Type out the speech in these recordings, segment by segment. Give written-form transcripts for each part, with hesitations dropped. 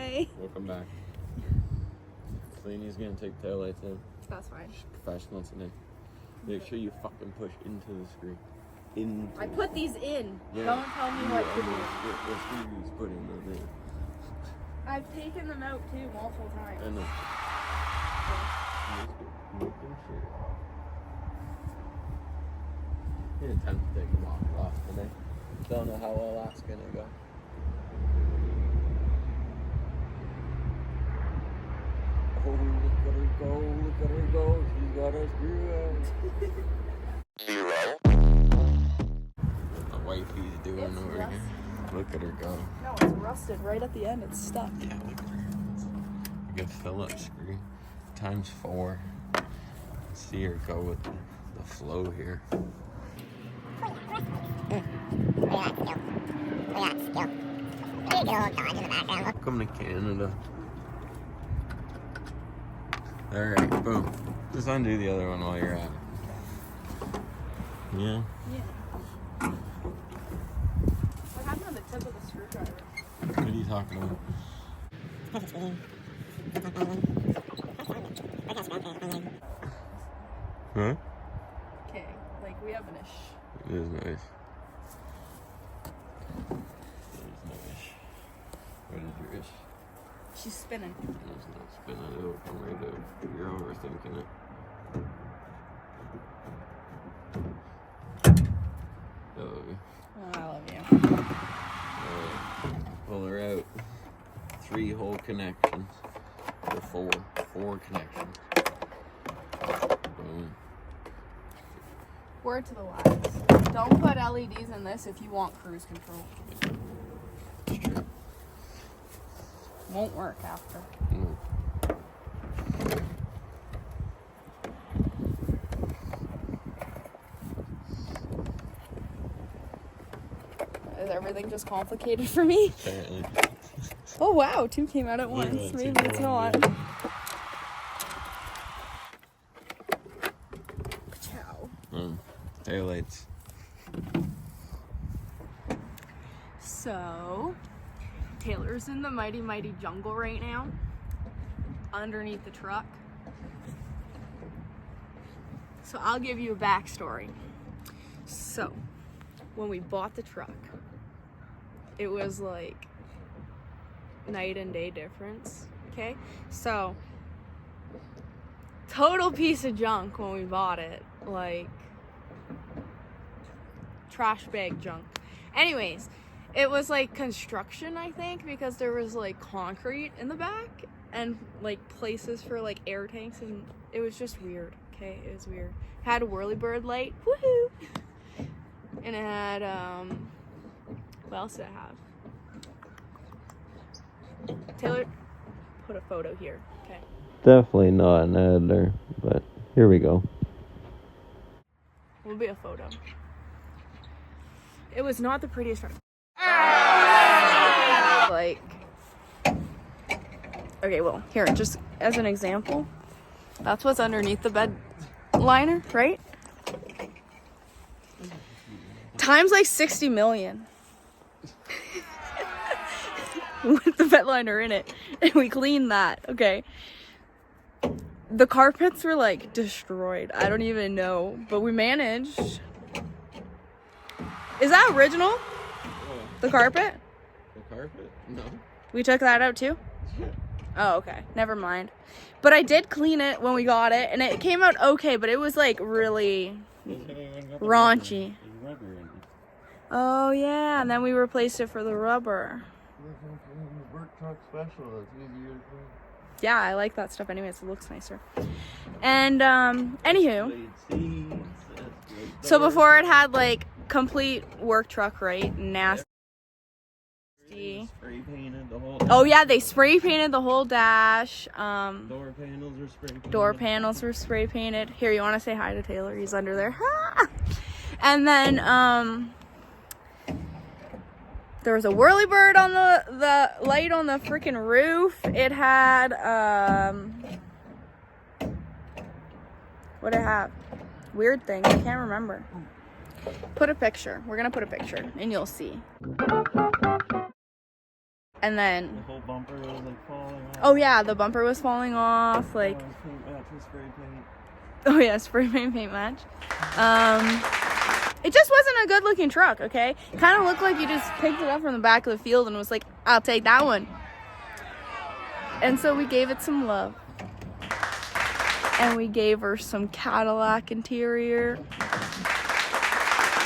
Hi. Welcome back. Selena's gonna take taillights in. That's fine. She's professional today. Make sure you fucking push into the screen. I put these in. Yeah. Don't tell me what to do. The screws putting them in. I've taken them out too multiple times. I know. Making sure. I'm gonna attempt to take them off today. Don't know how well that's gonna go. Oh, look at her go, look at her go. She's got her screw out. What the wifey's doing It's over rusted. here. Look at her go. No, it's rusted right at the end. It's stuck. Yeah, look at her. Like a Phillips screw. Times 4. See her go with the flow here. Welcome to Canada. Alright, boom. Just undo the other one while you're at it. Yeah? Yeah. What happened to the tip of the screwdriver? What are you talking about? Huh? Okay, like we have an ish. It is nice. It is nice. What is your ish? She's spinning. It's not spinning, it'll come right out. You're overthinking it. Oh, I love you. Pull her out. 3 hole connections. Or 4. 4 connections. Boom. Word to the wise. Don't put LEDs in this if you want cruise control. It's true. Won't work after. No. Is everything just complicated for me? Apparently. Oh wow, 2 came out at once. Yeah, Maybe two it's came not. out. Ciao. Taillights. So, Taylor's in the mighty, mighty jungle right now, underneath the truck. So I'll give you a backstory. So, when we bought the truck, it was like night and day difference, okay? So, total piece of junk when we bought it, like trash bag junk. Anyways, it was like construction, I think, because there was like concrete in the back and like places for like air tanks, and it was just weird, okay? It was weird. It had a whirlybird light, woohoo! And it had, what else did it have? Taylor, put a photo here, okay? Definitely not an editor, but here we go. Will be a photo. It was not the prettiest truck. Like, okay, well, here, just as an example, that's what's underneath the bed liner, right? Times like 60 million. With the bed liner in it. And we cleaned that, okay. The carpets were like destroyed. I don't even know, but we managed. Is that original? The carpet? The carpet? No. We took that out too? Yeah. Oh, okay. Never mind. But I did clean it when we got it, and it came out okay, but it was like really raunchy. Oh yeah, and then we replaced it for the rubber. Work truck special. It's easier to clean. Yeah, I like that stuff anyways. It looks nicer. And anywho, so before it had like complete work truck, right? Nasty. Spray painted the whole. Oh yeah, they spray painted the whole dash. Door panels were spray painted. Door panels were spray painted. Here, you want to say hi to Taylor? He's under there. And then there was a whirlybird on the light on the freaking roof. It had what'd it have? Weird thing. I can't remember. Put a picture. We're gonna put a picture and you'll see. And then, The whole bumper was like falling off. oh yeah, the bumper was falling off. Like, Paint match with spray paint. oh yeah, spray paint match. It just wasn't a good looking truck, okay? Kind of looked like you just picked it up from the back of the field and was like, I'll take that one. And so we gave it some love. And we gave her some Cadillac interior.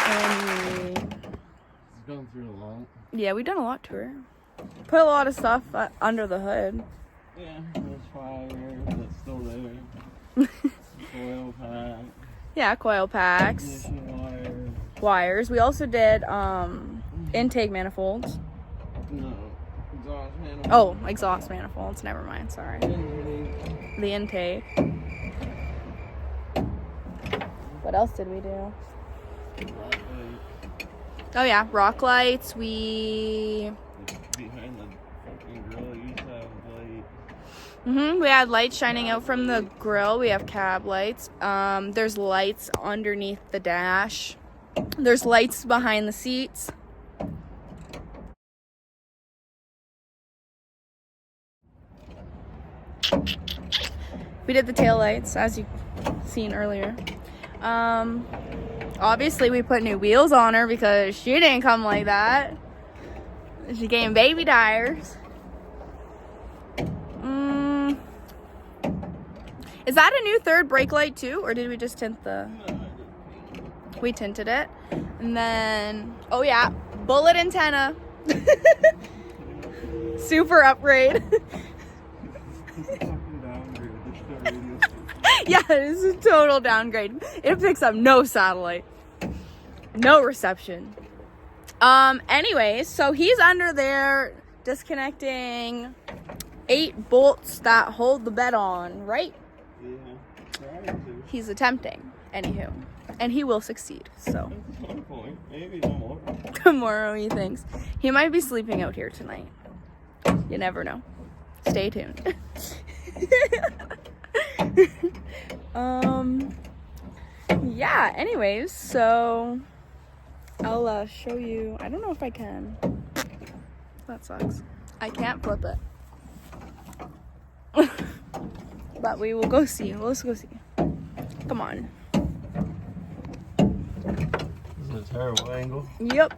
And It's going through a lot. yeah, we done a lot to her. Put a lot of stuff under the hood. Yeah, there's fire that's still there. Coil pack. Yeah, coil packs, Ignition wires. We also did intake manifolds. No. Exhaust manifold. Oh, exhaust manifolds. Never mind. Sorry. Intake. The intake. What else did we do? Rock light. Oh yeah, rock lights. We Behind the fucking grill, you used to have light. we had lights shining out from the grill. We have cab lights. There's lights underneath the dash. There's lights behind the seats. We did the tail lights, as you seen earlier. Obviously we put new wheels on her because she didn't come like that. She came baby tires. Is that a new third brake light too, or did we just tint the? We tinted it, and then oh yeah, bullet antenna. Super upgrade. Yeah, it is a total downgrade. It picks up no satellite, no reception. Anyways, so he's under there disconnecting 8 bolts that hold the bed on, right? Yeah, trying to. He's attempting, anywho, and he will succeed. So At some point, maybe no more. tomorrow he thinks he might be sleeping out here tonight. You never know. Stay tuned. Yeah, anyways, so I'll show you. I don't know if I can. That sucks. I can't flip it. But we will go see. Let's go see. Come on. This is a terrible angle. Yep.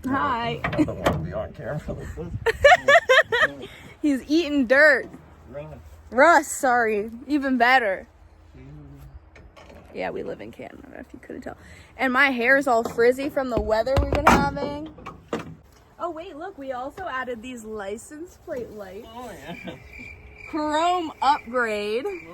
Hi. I don't want to be on camera like this. He's eating dirt. Right. Russ, sorry. Even better. Yeah, we live in Canada, if you couldn't tell. And my hair is all frizzy from the weather we've been having. Oh, wait, look. We also added these license plate lights. Oh, yeah. Chrome upgrade. Oh, yeah.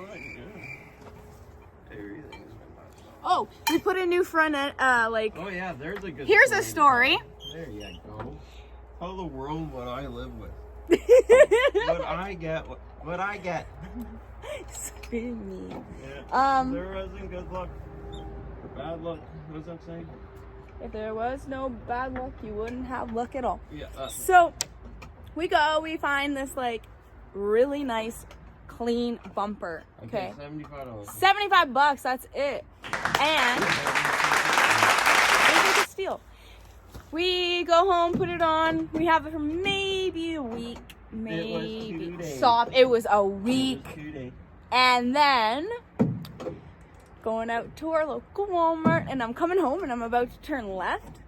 Everything's been nice. Oh, we put a new front end, like... Oh, yeah, there's a good Here's a story. There you go. Tell the world what I live with. What I get. What I get. Spin me. Yeah. There wasn't good luck or bad luck. What does that say? If there was no bad luck, you wouldn't have luck at all. Yeah. So, we find this, like, really nice, clean bumper. Okay. $75. $75, that's it. And it's like a steal. We go home, put it on. We have it for maybe a week. Maybe. It was 2 days. Stop. It was a week. 2 days. And then going out to our local Walmart, and I'm coming home and I'm about to turn left.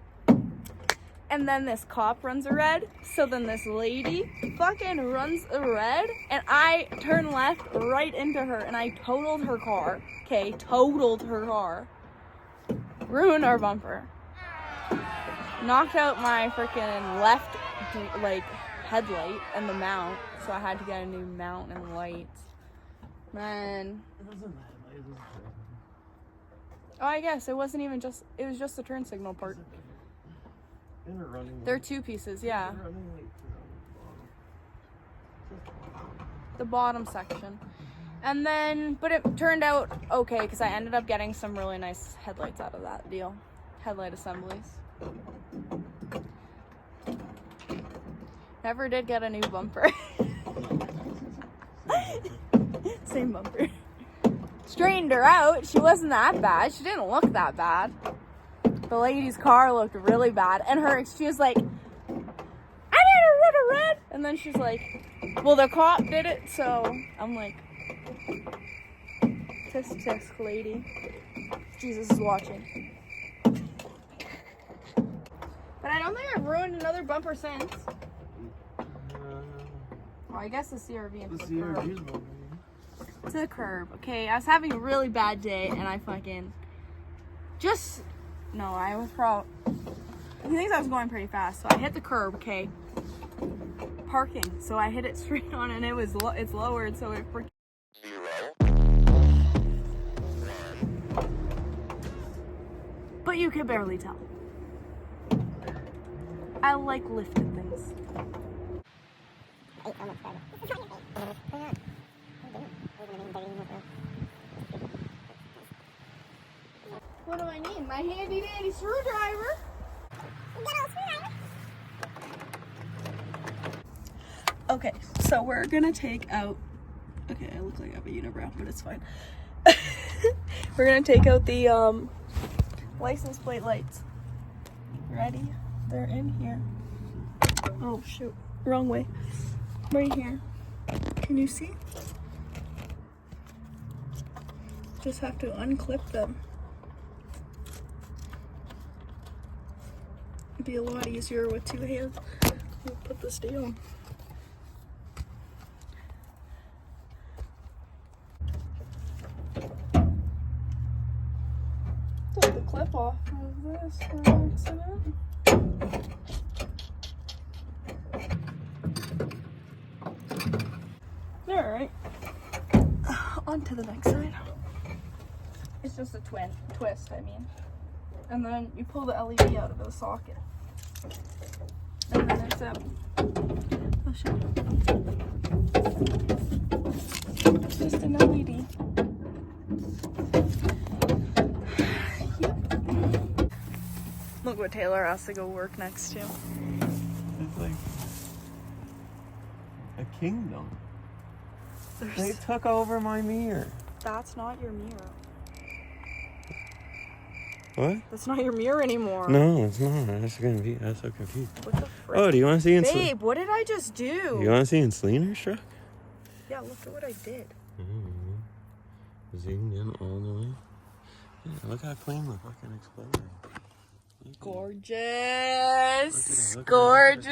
And then this cop runs a red. So then this lady fucking runs a red, and I turn left right into her, and I totaled her car. Okay, totaled her car. Ruined our bumper. Knocked out my freaking left, like, headlight and the mount. So I had to get a new mount and lights. Man. It wasn't that light, it was Oh, I guess it wasn't even just, it was just the turn signal part. in a running They're light. 2 pieces, yeah. The running light is on The bottom section. And then, but it turned out okay because I ended up getting some really nice headlights out of that deal. Headlight assemblies. Never did get a new bumper. Same bumper. Straightened her out. She wasn't that bad. She didn't look that bad. The lady's car looked really bad. And she was like, I didn't run a red. And And then she's like, well, the cop did it, so I'm like, tisk tisk, lady. Jesus is watching. But I don't think I've ruined another bumper since. Well, I guess the CRV and the curb. To the curb. Okay, I was having a really bad day, and I fucking I was probably. He thinks I was going pretty fast, so I hit the curb. Okay, parking. So I hit it straight on, and it's lowered, so it freaking. But you can barely tell. I like lifted things. What do I need? My handy dandy screwdriver. Okay, so we're gonna take out. Okay, I look like I have a unibrow, but it's fine. We're gonna take out the license plate lights. Ready? They're in here. Oh shoot, wrong way. Right here. Can you see? Just have to unclip them. It'd be a lot easier with two hands. We'll put this down. Took the clip off of this for accident. Alright. On to the next side. It's just a twist, I mean. And then you pull the LED out of the socket. And then it's out. I'll show you. It's just an LED. Yep. Look what Taylor has to go work next to. It's like a kingdom. They took over my mirror. That's not your mirror. What? That's not your mirror anymore. No, it's not. That's so confused. What the frick? Oh, do you want to see in Babe, what did I just do? You want to see in Selena's truck? Yeah, look at what I did. Zoomed in all the way. Yeah, look how clean the fucking Explorer. Gorgeous. Look at Gorgeous.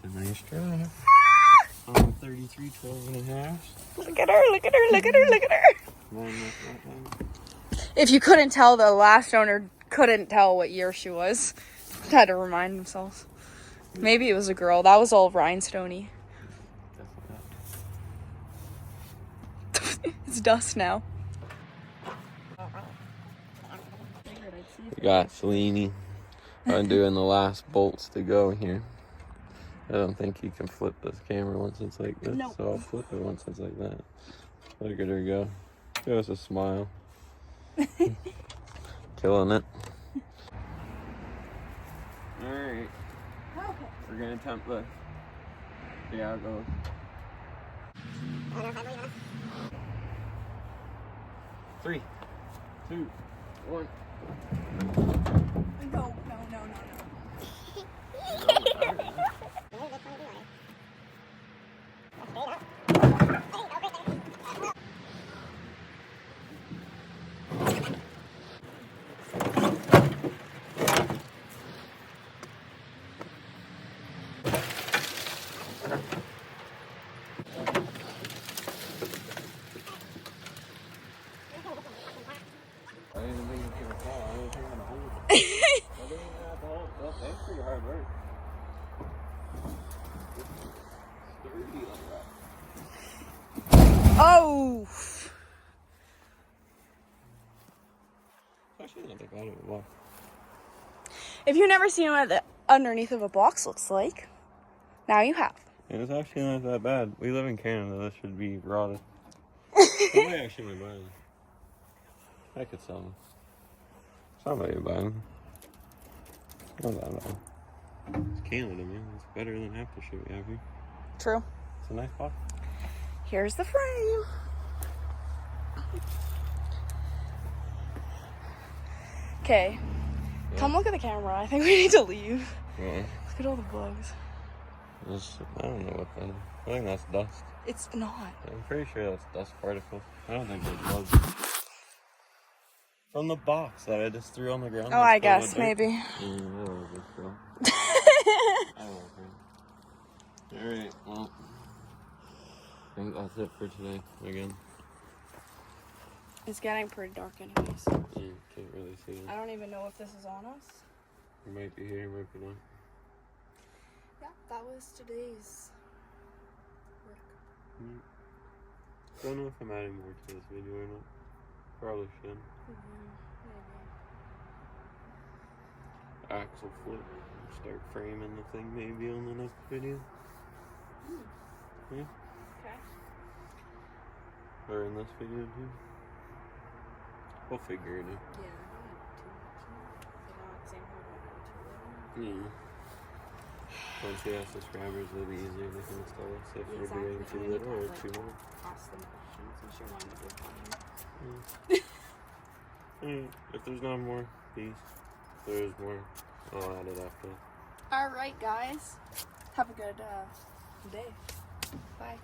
It's a nice drive. 33, 12 and a half. Look at her, look at her, look at her, look at her. One left. If you couldn't tell, the last owner couldn't tell what year she was. Had to remind themselves. Maybe it was a girl. That was all rhinestoney. It's dust now. We got Selena undoing the last bolts to go here. I don't think you can flip this camera once it's like this, Nope. so I'll flip it once it's like that. Look at her go. Give us a smile. Killing it. Alright. Okay. We're gonna attempt this. See how it goes. Three, two, one. No. I didn't think it was gonna fall. I didn't think I'm gonna hold it. I didn't even have to hold it. Well, thanks for your hard work. Sturdy like that. Oh! Actually, not that bad of a box. If you've never seen what the underneath of a box looks like, now you have. And it's actually not that bad. We live in Canada. This should be rotted. I might actually buy them. I could sell them. Somebody would buy them. Not that bad. It's Canada, man. It's better than half the shit we have here. True. It's a nice box. Here's the frame. Okay. Come look at the camera. I think we need to leave. Yeah. Look at all the bugs. I don't know what that is. I think that's dust. It's not. I'm pretty sure that's dust particles. I don't think they're bugs. From the box that I just threw on the ground. Oh, I guess, maybe. Yeah, I don't think so. I don't think. Alright, well. I think that's it for today, again. It's getting pretty dark anyways. You can't really see it. I don't even know if this is on us. You might be here, you might be not. Yeah, that was today's work. Don't know if I'm adding more to this video or not. Probably should. Maybe. Axle flip. Start framing the thing maybe on the next video. Yeah. Okay. Or in this video too. We'll figure it out. Yeah, I don't have too much. Same time, Once you have subscribers, it'll be easier to install us if we're doing too little or too much. Ask them questions and share one with If there's not more, peace. If there is more, I'll add it after. Alright, guys. Have a good day. Bye.